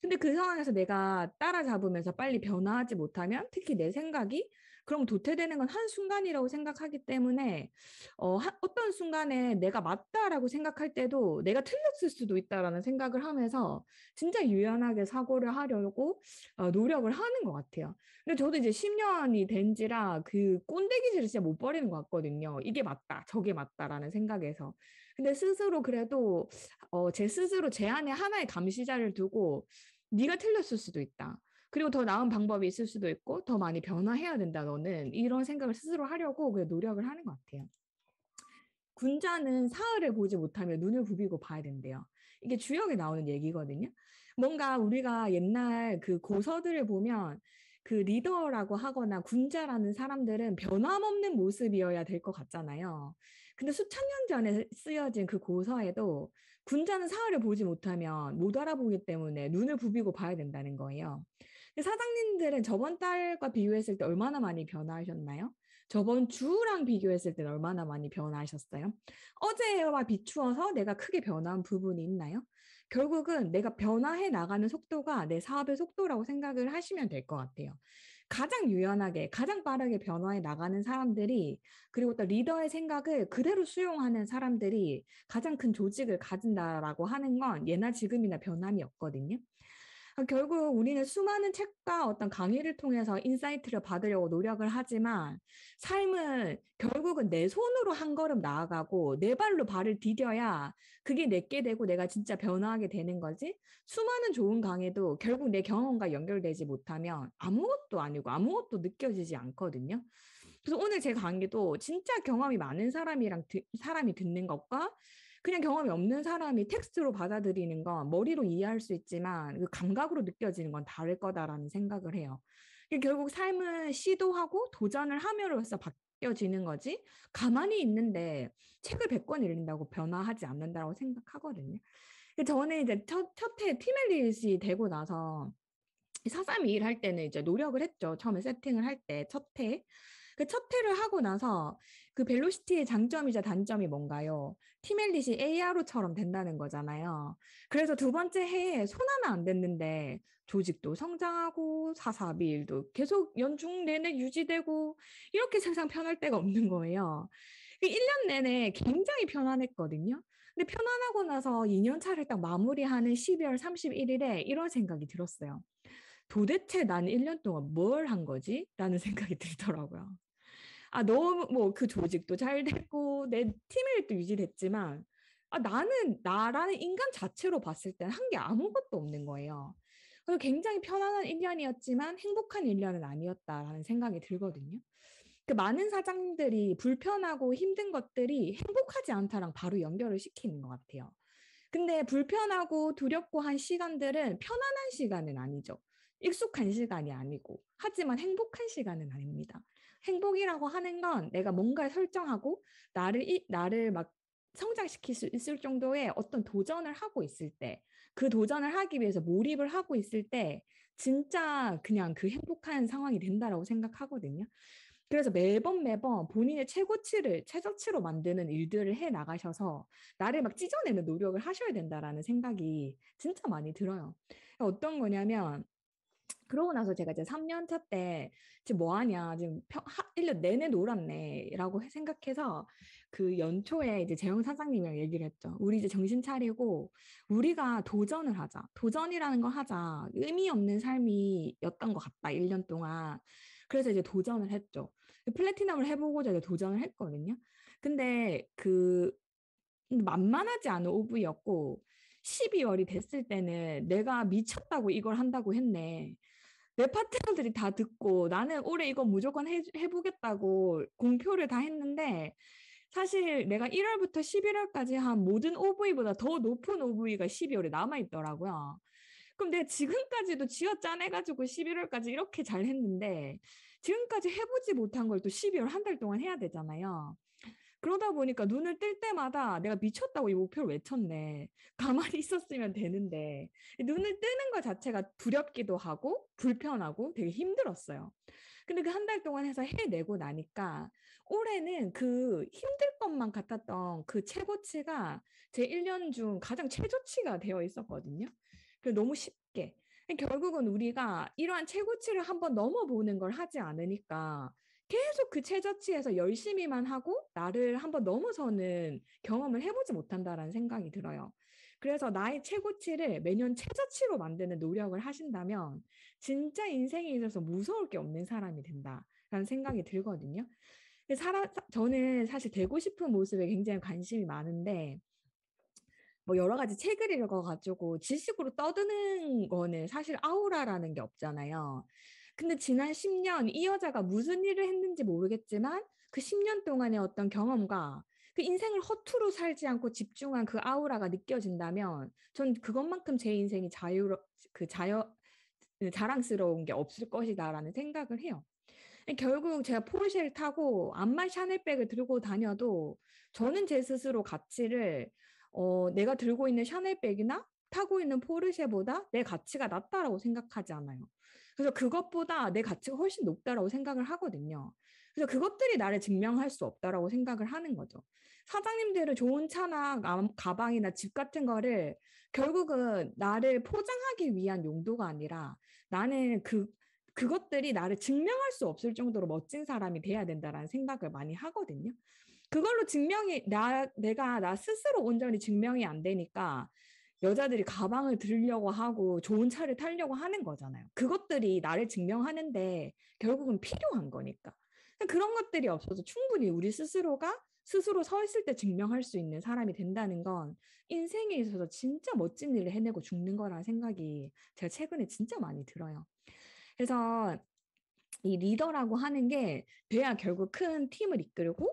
근데 그 상황에서 내가 따라잡으면서 빨리 변화하지 못하면 특히 내 생각이 그럼 도태되는 건 한순간이라고 생각하기 때문에 어떤 순간에 내가 맞다라고 생각할 때도 내가 틀렸을 수도 있다라는 생각을 하면서 진짜 유연하게 사고를 하려고 노력을 하는 것 같아요. 근데 저도 이제 10년이 된지라 그 꼰대기질을 진짜 못 버리는 것 같거든요. 이게 맞다, 저게 맞다라는 생각에서. 근데 스스로 그래도 제 스스로 제 안에 하나의 감시자를 두고 네가 틀렸을 수도 있다. 그리고 더 나은 방법이 있을 수도 있고 더 많이 변화해야 된다 너는 이런 생각을 스스로 하려고 그냥 노력을 하는 것 같아요. 군자는 사흘을 보지 못하면 눈을 부비고 봐야 된대요. 이게 주역에 나오는 얘기거든요. 뭔가 우리가 옛날 그 고서들을 보면 그 리더라고 하거나 군자라는 사람들은 변함없는 모습이어야 될 것 같잖아요. 근데 수천 년 전에 쓰여진 그 고서에도 군자는 사흘을 보지 못하면 못 알아보기 때문에 눈을 부비고 봐야 된다는 거예요. 근데 사장님들은 저번 달과 비교했을 때 얼마나 많이 변화하셨나요? 저번 주랑 비교했을 때는 얼마나 많이 변화하셨어요? 어제와 비추어서 내가 크게 변한 부분이 있나요? 결국은 내가 변화해 나가는 속도가 내 사업의 속도라고 생각을 하시면 될 것 같아요. 가장 유연하게, 가장 빠르게 변화해 나가는 사람들이, 그리고 또 리더의 생각을 그대로 수용하는 사람들이 가장 큰 조직을 가진다라고 하는 건 예나 지금이나 변함이 없거든요. 결국 우리는 수많은 책과 어떤 강의를 통해서 인사이트를 받으려고 노력을 하지만 삶은 결국은 내 손으로 한 걸음 나아가고 내 발로 발을 디뎌야 그게 내게 되고 내가 진짜 변화하게 되는 거지. 수많은 좋은 강의도 결국 내 경험과 연결되지 못하면 아무것도 아니고 아무것도 느껴지지 않거든요. 그래서 오늘 제 강의도 진짜 경험이 많은 사람이 듣는 것과 그냥 경험이 없는 사람이 텍스트로 받아들이는 건 머리로 이해할 수 있지만 그 감각으로 느껴지는 건 다를 거다라는 생각을 해요. 결국 삶은 시도하고 도전을 함으로써 바뀌어지는 거지 가만히 있는데 책을 100권 읽는다고 변화하지 않는다고 생각하거든요. 저는 이제 첫해 팀엘리시 되고 나서 432 일할 때는 이제 노력을 했죠. 처음에 세팅을 할 때 첫 해. 그 첫 회를 하고 나서 그 벨로시티의 장점이자 단점이 뭔가요? 팀엘릿이 ARO처럼 된다는 거잖아요. 그래서 두 번째 해에 손 하나 안 댔는데 조직도 성장하고 441도 계속 연중 내내 유지되고 이렇게 세상 편할 때가 없는 거예요. 1년 내내 굉장히 편안했거든요. 근데 편안하고 나서 2년 차를 딱 마무리하는 12월 31일에 이런 생각이 들었어요. 도대체 나는 1년 동안 뭘 한 거지? 라는 생각이 들더라고요. 너무 뭐 그 조직도 잘 됐고 내 팀일도 유지됐지만 나는 나라는 인간 자체로 봤을 땐 한 게 아무것도 없는 거예요. 그래서 굉장히 편안한 1년이었지만 행복한 1년은 아니었다라는 생각이 들거든요. 그 많은 사장들이 불편하고 힘든 것들이 행복하지 않다랑 바로 연결을 시키는 것 같아요. 근데 불편하고 두렵고 한 시간들은 편안한 시간은 아니죠. 익숙한 시간이 아니고, 하지만 행복한 시간은 아닙니다. 행복이라고 하는 건 내가 뭔가를 설정하고 나를 막 성장시킬 수 있을 정도의 어떤 도전을 하고 있을 때, 그 도전을 하기 위해서 몰입을 하고 있을 때, 진짜 그냥 그 행복한 상황이 된다라고 생각하거든요. 그래서 매번 본인의 최저치로 만드는 일들을 해 나가셔서 나를 막 찢어내는 노력을 하셔야 된다라는 생각이 진짜 많이 들어요. 어떤 거냐면 그러고 나서 제가 이제 3년 차 때 지금 뭐 하냐, 지금 1년 내내 놀았네라고 생각해서 그 연초에 이제 재영 사장님이랑 얘기를 했죠. 우리 이제 정신 차리고 우리가 도전을 하자. 도전이라는 거 하자. 의미 없는 삶이었던 것 같다. 1년 동안. 그래서 이제 도전을 했죠. 플래티넘을 해보고자 이제 도전을 했거든요. 근데 그 만만하지 않은 오브였고 12월이 됐을 때는 내가 미쳤다고 이걸 한다고 했네. 내 파트너들이 다 듣고 나는 올해 이거 무조건 해보겠다고 공표를 다 했는데 사실 내가 1월부터 11월까지 한 모든 OV보다 더 높은 OV가 12월에 남아있더라고요. 그럼 내가 지금까지도 쥐어 짜내가지고 11월까지 이렇게 잘 했는데 지금까지 해보지 못한 걸 또 12월 한 달 동안 해야 되잖아요. 그러다 보니까 눈을 뜰 때마다 내가 미쳤다고 이 목표를 외쳤네. 가만히 있었으면 되는데 눈을 뜨는 것 자체가 두렵기도 하고 불편하고 되게 힘들었어요. 근데 그 한 달 동안 해서 해내고 나니까 올해는 그 힘들 것만 같았던 그 최고치가 제 1년 중 가장 최저치가 되어 있었거든요. 그래서 너무 쉽게. 결국은 우리가 이러한 최고치를 한번 넘어보는 걸 하지 않으니까 계속 그 최저치에서 열심히만 하고 나를 한번 넘어서는 경험을 해보지 못한다라는 생각이 들어요. 그래서 나의 최고치를 매년 최저치로 만드는 노력을 하신다면 진짜 인생에 있어서 무서울 게 없는 사람이 된다라는 생각이 들거든요. 저는 사실 되고 싶은 모습에 굉장히 관심이 많은데 뭐 여러 가지 책을 읽어가지고 지식으로 떠드는 거는 사실 아우라라는 게 없잖아요. 근데 지난 10년 이 여자가 무슨 일을 했는지 모르겠지만 그 10년 동안의 어떤 경험과 그 인생을 허투루 살지 않고 집중한 그 아우라가 느껴진다면 전 그것만큼 제 인생이 자랑스러운 게 없을 것이다라는 생각을 해요. 결국 제가 포르쉐를 타고 암만 샤넬백을 들고 다녀도 저는 제 스스로 가치를 내가 들고 있는 샤넬백이나 타고 있는 포르쉐보다 내 가치가 낮다라고 생각하지 않아요. 그래서 그것보다 내 가치가 훨씬 높다라고 생각을 하거든요. 그래서 그것들이 나를 증명할 수 없다라고 생각을 하는 거죠. 사장님들은 좋은 차나 가방이나 집 같은 거를 결국은 나를 포장하기 위한 용도가 아니라 나는 그것들이 나를 증명할 수 없을 정도로 멋진 사람이 돼야 된다라는 생각을 많이 하거든요. 그걸로 내가 나 스스로 온전히 증명이 안 되니까 여자들이 가방을 들려고 하고 좋은 차를 타려고 하는 거잖아요. 그것들이 나를 증명하는데 결국은 필요한 거니까. 그런 것들이 없어서 충분히 우리 스스로가 스스로 서 있을 때 증명할 수 있는 사람이 된다는 건 인생에 있어서 진짜 멋진 일을 해내고 죽는 거라는 생각이 제가 최근에 진짜 많이 들어요. 그래서 이 리더라고 하는 게 돼야 결국 큰 팀을 이끌고,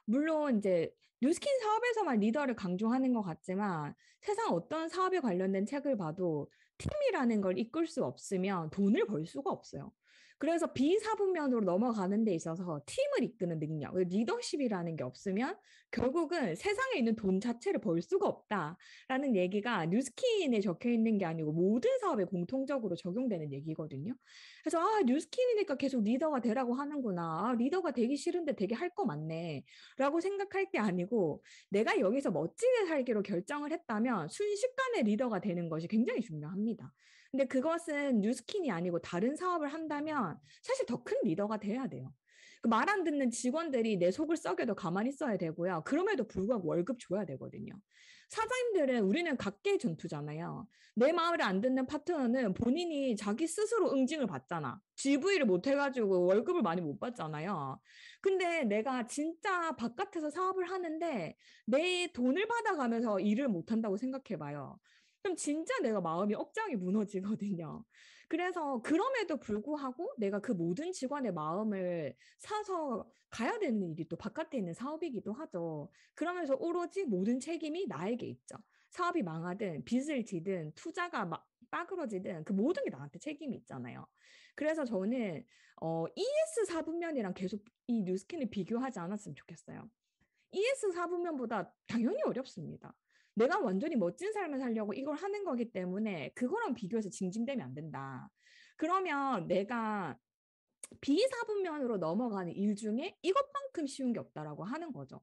물론 이제 뉴스킨 사업에서만 리더를 강조하는 것 같지만 세상 어떤 사업에 관련된 책을 봐도 팀이라는 걸 이끌 수 없으면 돈을 벌 수가 없어요. 그래서 비사분면으로 넘어가는 데 있어서 팀을 이끄는 능력, 리더십이라는 게 없으면 결국은 세상에 있는 돈 자체를 벌 수가 없다라는 얘기가 뉴스킨에 적혀 있는 게 아니고 모든 사업에 공통적으로 적용되는 얘기거든요. 그래서 뉴스킨이니까 계속 리더가 되라고 하는구나. 리더가 되기 싫은데 되게 할 거 많네. 라고 생각할 게 아니고 내가 여기서 멋지게 살기로 결정을 했다면 순식간에 리더가 되는 것이 굉장히 중요합니다. 근데 그것은 뉴스킨이 아니고 다른 사업을 한다면 사실 더 큰 리더가 돼야 돼요. 말 안 듣는 직원들이 내 속을 썩여도 가만히 있어야 되고요. 그럼에도 불구하고 월급 줘야 되거든요. 사장님들은 우리는 각계의 전투잖아요. 내 말을 안 듣는 파트너는 본인이 자기 스스로 응징을 받잖아. GV를 못 해가지고 월급을 많이 못 받잖아요. 근데 내가 진짜 바깥에서 사업을 하는데 내 돈을 받아가면서 일을 못 한다고 생각해봐요. 그럼 진짜 내가 마음이 억장이 무너지거든요. 그래서 그럼에도 불구하고 내가 그 모든 직원의 마음을 사서 가야 되는 일이 또 바깥에 있는 사업이기도 하죠. 그러면서 오로지 모든 책임이 나에게 있죠. 사업이 망하든 빚을 지든 투자가 빠그러지든 그 모든 게 나한테 책임이 있잖아요. 그래서 저는 ES 사분면이랑 계속 이 뉴스킨을 비교하지 않았으면 좋겠어요. ES 사분면보다 당연히 어렵습니다. 내가 완전히 멋진 삶을 살려고 이걸 하는 거기 때문에 그거랑 비교해서 징징대면 안 된다. 그러면 내가 비사분면으로 넘어가는 일 중에 이것만큼 쉬운 게 없다라고 하는 거죠.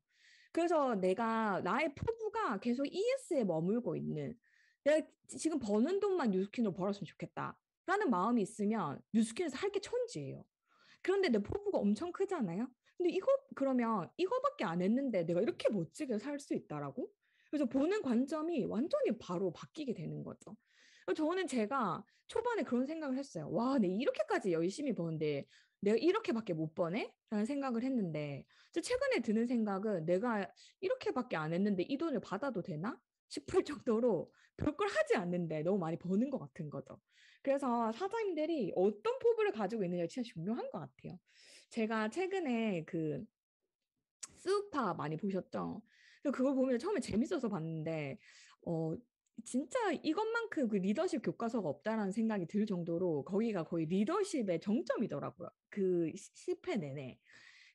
그래서 내가 나의 포부가 계속 ES에 머물고 있는, 내가 지금 버는 돈만 뉴스킨으로 벌었으면 좋겠다라는 마음이 있으면 뉴스킨에서 할 게 천지예요. 그런데 내 포부가 엄청 크잖아요. 근데 그러면 이거밖에 안 했는데 내가 이렇게 멋지게 살 수 있다라고? 그래서 보는 관점이 완전히 바로 바뀌게 되는 거죠. 저는 제가 초반에 그런 생각을 했어요. 와, 내가 이렇게까지 열심히 버는데 내가 이렇게밖에 못 버네? 라는 생각을 했는데 최근에 드는 생각은 내가 이렇게밖에 안 했는데 이 돈을 받아도 되나? 싶을 정도로 별걸 하지 않는데 너무 많이 버는 것 같은 거죠. 그래서 사장님들이 어떤 포부를 가지고 있느냐 진짜 중요한 것 같아요. 제가 최근에 그 스우파 많이 보셨죠? 그걸 보면 처음에 재밌어서 봤는데 진짜 이것만큼 그 리더십 교과서가 없다라는 생각이 들 정도로 거기가 거의 리더십의 정점이더라고요. 그 10회 내내.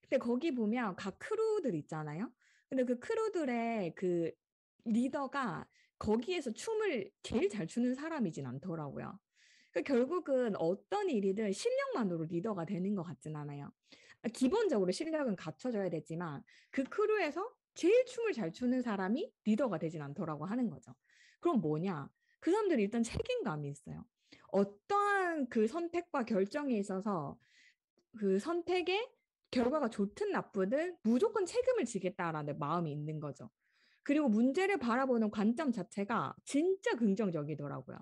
근데 거기 보면 각 크루들 있잖아요. 근데 그 크루들의 그 리더가 거기에서 춤을 제일 잘 추는 사람이진 않더라고요. 결국은 어떤 일이든 실력만으로 리더가 되는 것 같진 않아요. 기본적으로 실력은 갖춰져야 되지만 그 크루에서 제일 춤을 잘 추는 사람이 리더가 되진 않더라고 하는 거죠. 그럼 뭐냐? 그 사람들이 일단 책임감이 있어요. 어떠한 그 선택과 결정에 있어서 그 선택의 결과가 좋든 나쁘든 무조건 책임을 지겠다라는 마음이 있는 거죠. 그리고 문제를 바라보는 관점 자체가 진짜 긍정적이더라고요.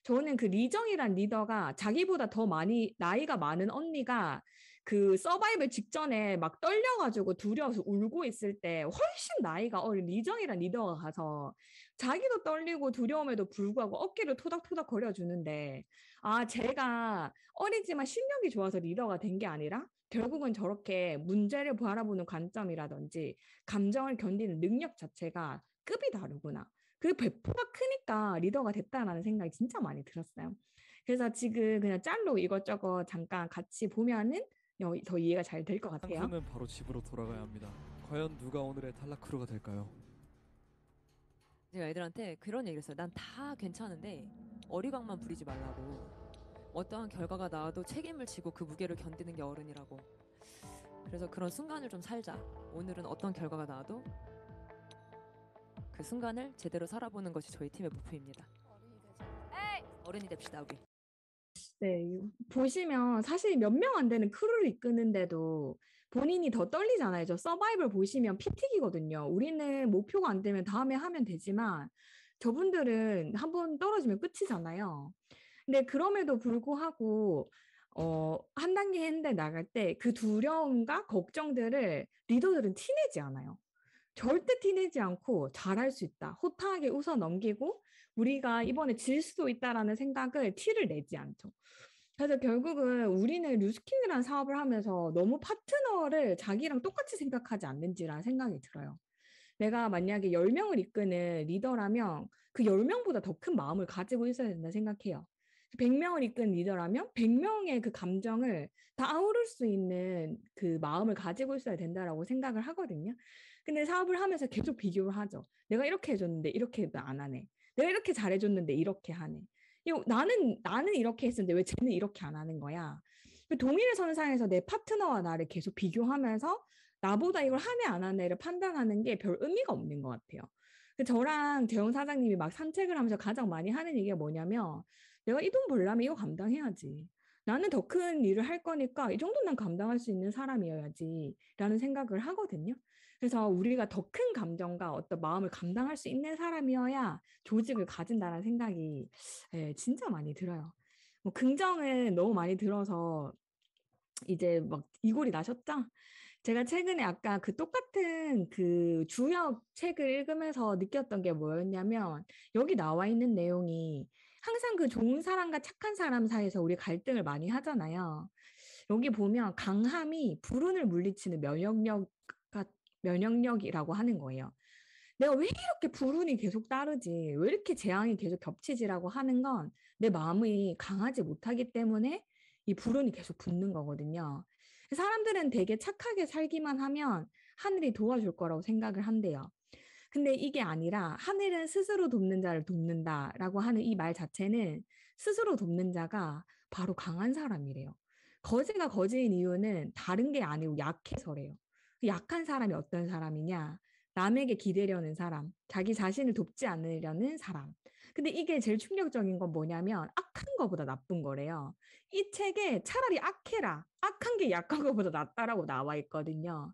저는 그 리정이란 리더가 자기보다 더 많이 나이가 많은 언니가 그 서바이벌 직전에 막 떨려가지고 두려워서 울고 있을 때 훨씬 나이가 어린 리정이란 리더가 가서 자기도 떨리고 두려움에도 불구하고 어깨를 토닥토닥 거려주는데, 제가 어리지만 실력이 좋아서 리더가 된 게 아니라 결국은 저렇게 문제를 바라보는 관점이라든지 감정을 견디는 능력 자체가 급이 다르구나. 그 배포가 크니까 리더가 됐다라는 생각이 진짜 많이 들었어요. 그래서 지금 그냥 짤로 이것저것 잠깐 같이 보면은 더 이해가 잘 될 것 같아요. 크루는 바로 집으로 돌아가야 합니다. 과연 누가 오늘의 탈락 크루가 될까요? 제가 애들한테 그런 얘기를 했어요. 난 다 괜찮은데 어리광만 부리지 말라고. 어떠한 결과가 나와도 책임을 지고 그 무게를 견디는 게 어른이라고. 그래서 그런 순간을 좀 살자. 오늘은 어떤 결과가 나와도 그 순간을 제대로 살아보는 것이 저희 팀의 목표입니다. 어른이 됩시다 우리. 네, 보시면 사실 몇 명 안 되는 크루를 이끄는데도 본인이 더 떨리잖아요. 저 서바이벌 보시면 피튀기거든요. 우리는 목표가 안 되면 다음에 하면 되지만 저분들은 한번 떨어지면 끝이잖아요. 근데 그럼에도 불구하고 한 단계 했는데 나갈 때 그 두려움과 걱정들을 리더들은 티내지 않아요. 절대 티내지 않고 잘할 수 있다. 호탕하게 웃어 넘기고 우리가 이번에 질 수도 있다라는 생각을 티를 내지 않죠. 그래서 결국은 우리는 뉴스킹이라는 사업을 하면서 너무 파트너를 자기랑 똑같이 생각하지 않는지라는 생각이 들어요. 내가 만약에 10명을 이끄는 리더라면 그 10명보다 더 큰 마음을 가지고 있어야 된다 생각해요. 100명을 이끄는 리더라면 100명의 그 감정을 다 아우를 수 있는 그 마음을 가지고 있어야 된다라고 생각을 하거든요. 근데 사업을 하면서 계속 비교를 하죠. 내가 이렇게 해줬는데 이렇게 안 하네. 내가 이렇게 잘해줬는데 이렇게 하네. 나는 이렇게 했었는데 왜 쟤는 이렇게 안 하는 거야? 동일의 선상에서 내 파트너와 나를 계속 비교하면서 나보다 이걸 하네 안 하네를 판단하는 게 별 의미가 없는 것 같아요. 저랑 재원 사장님이 막 산책을 하면서 가장 많이 하는 얘기가 뭐냐면 내가 이 돈 벌려면 이거 감당해야지. 나는 더 큰 일을 할 거니까 이 정도는 난 감당할 수 있는 사람이어야지 라는 생각을 하거든요. 그래서 우리가 더 큰 감정과 어떤 마음을 감당할 수 있는 사람이어야 조직을 가진다는 생각이 진짜 많이 들어요. 뭐 긍정은 너무 많이 들어서 이제 막 이골이 나셨죠? 제가 최근에 아까 그 똑같은 그 주역 책을 읽으면서 느꼈던 게 뭐였냐면 여기 나와 있는 내용이 항상 그 좋은 사람과 착한 사람 사이에서 우리 갈등을 많이 하잖아요. 여기 보면 강함이 불운을 물리치는 면역력이라고 하는 거예요. 내가 왜 이렇게 불운이 계속 따르지? 왜 이렇게 재앙이 계속 겹치지라고 하는 건 내 마음이 강하지 못하기 때문에 이 불운이 계속 붙는 거거든요. 사람들은 되게 착하게 살기만 하면 하늘이 도와줄 거라고 생각을 한대요. 근데 이게 아니라 하늘은 스스로 돕는 자를 돕는다라고 하는 이 말 자체는 스스로 돕는 자가 바로 강한 사람이래요. 거지가 거지인 이유는 다른 게 아니고 약해서래요. 약한 사람이 어떤 사람이냐? 남에게 기대려는 사람, 자기 자신을 돕지 않으려는 사람. 근데 이게 제일 충격적인 건 뭐냐면 악한 거보다 나쁜 거래요. 이 책에 차라리 악해라. 악한 게 약한 거보다 낫다라고 나와 있거든요.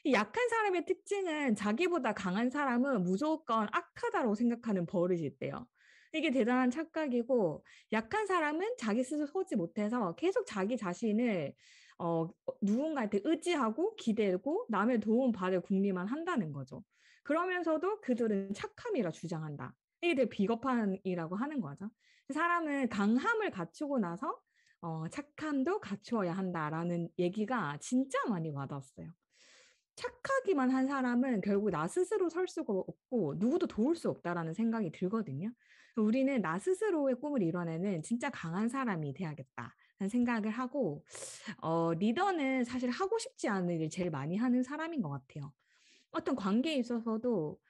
이 약한 사람의 특징은 자기보다 강한 사람은 무조건 악하다고 생각하는 버릇이 있대요. 이게 대단한 착각이고 약한 사람은 자기 스스로 서지 못해서 계속 자기 자신을 누군가한테 의지하고 기대고 남의 도움 받을 궁리만 한다는 거죠. 그러면서도 그들은 착함이라 주장한다. 이게 되게 비겁한이라고 하는 거죠. 사람은 강함을 갖추고 나서 착함도 갖추어야 한다라는 얘기가 진짜 많이 와닿았어요. 착하기만 한 사람은 결국 나 스스로 설 수가 없고 누구도 도울 수 없다라는 생각이 들거든요. 우리는 나 스스로의 꿈을 이뤄내는 진짜 강한 사람이 돼야겠다라는 생각을 하고 리더는 사실 하고 싶지 않은 일을 제일 많이 하는 사람인 것 같아요. 어떤 관계에 있어서도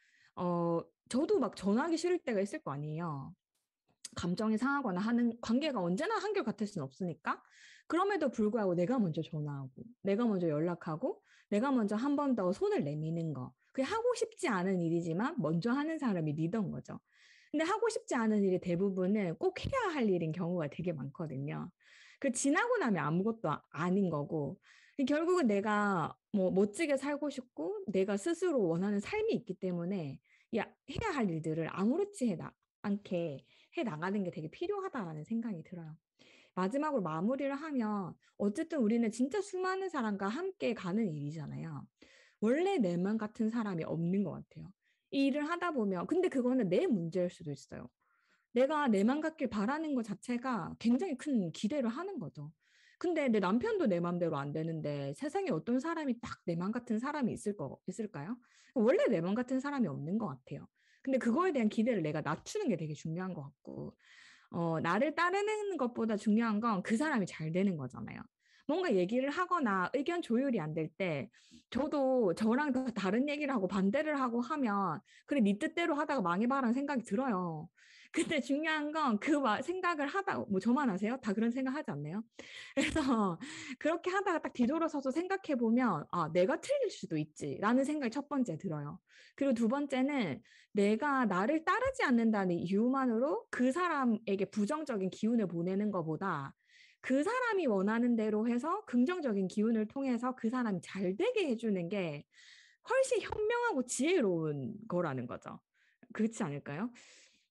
저도 막 전화하기 싫을 때가 있을 거 아니에요. 감정이 상하거나 하는 관계가 언제나 한결같을 수는 없으니까 그럼에도 불구하고 내가 먼저 전화하고 내가 먼저 연락하고 내가 먼저 한 번 더 손을 내미는 거 그게 하고 싶지 않은 일이지만 먼저 하는 사람이 리더인 거죠. 근데 하고 싶지 않은 일이 대부분은 꼭 해야 할 일인 경우가 되게 많거든요. 그 지나고 나면 아무것도 아닌 거고 결국은 내가 뭐 멋지게 살고 싶고 내가 스스로 원하는 삶이 있기 때문에 해야 할 일들을 아무렇지 않게 해 나가는 게 되게 필요하다라는 생각이 들어요. 마지막으로 마무리를 하면 어쨌든 우리는 진짜 수많은 사람과 함께 가는 일이잖아요. 원래 내만 같은 사람이 없는 것 같아요. 이 일을 하다 보면 근데 그거는 내 문제일 수도 있어요. 내가 내만 같길 바라는 것 자체가 굉장히 큰 기대를 하는 거죠. 근데 내 남편도 내 맘대로 안 되는데 세상에 어떤 사람이 딱 내 맘 같은 사람이 있을까요? 원래 내 맘 같은 사람이 없는 것 같아요. 근데 그거에 대한 기대를 내가 낮추는 게 되게 중요한 것 같고, 나를 따르는 것보다 중요한 건 그 사람이 잘 되는 거잖아요. 뭔가 얘기를 하거나 의견 조율이 안 될 때, 저도 저랑 다른 얘기를 하고 반대를 하고 하면, 그래, 네 뜻대로 하다가 망해봐라는 생각이 들어요. 근데 중요한 건 그 생각을 하다, 뭐 저만 하세요? 다 그런 생각 하지 않나요? 그래서 그렇게 하다가 딱 뒤돌아서서 생각해보면, 아, 내가 틀릴 수도 있지라는 생각이 첫 번째 들어요. 그리고 두 번째는 내가 나를 따르지 않는다는 이유만으로 그 사람에게 부정적인 기운을 보내는 것보다 그 사람이 원하는 대로 해서 긍정적인 기운을 통해서 그 사람이 잘 되게 해주는 게 훨씬 현명하고 지혜로운 거라는 거죠. 그렇지 않을까요?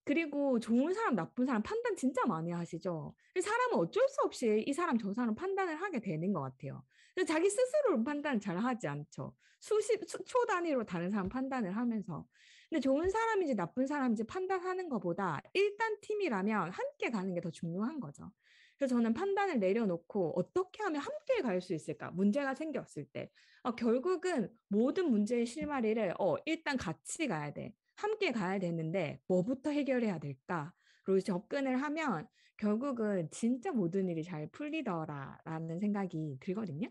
그리고 좋은 사람, 나쁜 사람 판단 진짜 많이 하시죠. 사람은 어쩔 수 없이 이 사람, 저 사람 판단을 하게 되는 것 같아요. 그래서 자기 스스로 판단 잘 하지 않죠. 수초 단위로 다른 사람 판단을 하면서. 근데 좋은 사람인지 나쁜 사람인지 판단하는 것보다 일단 팀이라면 함께 가는 게 더 중요한 거죠. 그래서 저는 판단을 내려놓고 어떻게 하면 함께 갈 수 있을까? 문제가 생겼을 때. 결국은 모든 문제의 실마리를 일단 같이 가야 돼. 함께 가야 되는데 뭐부터 해결해야 될까? 그리고 접근을 하면 결국은 진짜 모든 일이 잘 풀리더라라는 생각이 들거든요.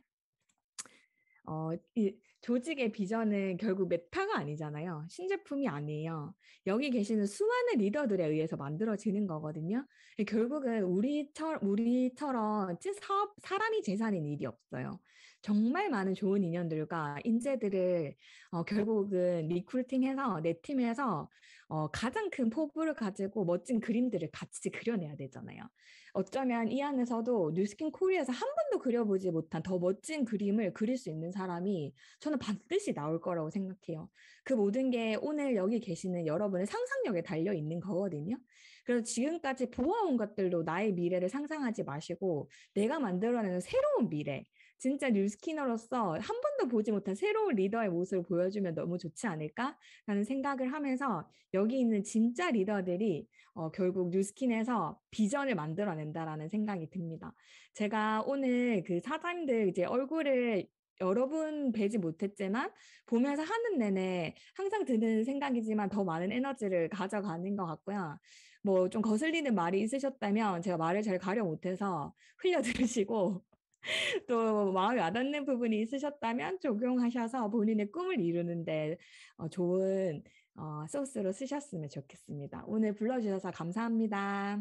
이 조직의 비전은 결국 메타가 아니잖아요. 신제품이 아니에요. 여기 계시는 수많은 리더들에 의해서 만들어지는 거거든요. 결국은 우리처럼 사람이 재산인 일이 없어요. 정말 많은 좋은 인연들과 인재들을 결국은 리크루팅해서 내 팀에서 가장 큰 포부를 가지고 멋진 그림들을 같이 그려내야 되잖아요. 어쩌면 이 안에서도 뉴스킨 코리아에서 한 번도 그려보지 못한 더 멋진 그림을 그릴 수 있는 사람이 저는 반드시 나올 거라고 생각해요. 그 모든 게 오늘 여기 계시는 여러분의 상상력에 달려 있는 거거든요. 그래서 지금까지 보아온 것들로 나의 미래를 상상하지 마시고 내가 만들어내는 새로운 미래, 진짜 뉴스키너로서 한 번도 보지 못한 새로운 리더의 모습을 보여주면 너무 좋지 않을까라는 생각을 하면서 여기 있는 진짜 리더들이 결국 뉴스킨에서 비전을 만들어낸다라는 생각이 듭니다. 제가 오늘 그 사장님들 이제 얼굴을 여러 분 뵈지 못했지만 보면서 하는 내내 항상 드는 생각이지만 더 많은 에너지를 가져가는 것 같고요. 뭐 좀 거슬리는 말이 있으셨다면 제가 말을 잘 가려 못해서 흘려 들으시고 또 마음에 와닿는 부분이 있으셨다면 적용하셔서 본인의 꿈을 이루는데 좋은 소스로 쓰셨으면 좋겠습니다. 오늘 불러주셔서 감사합니다.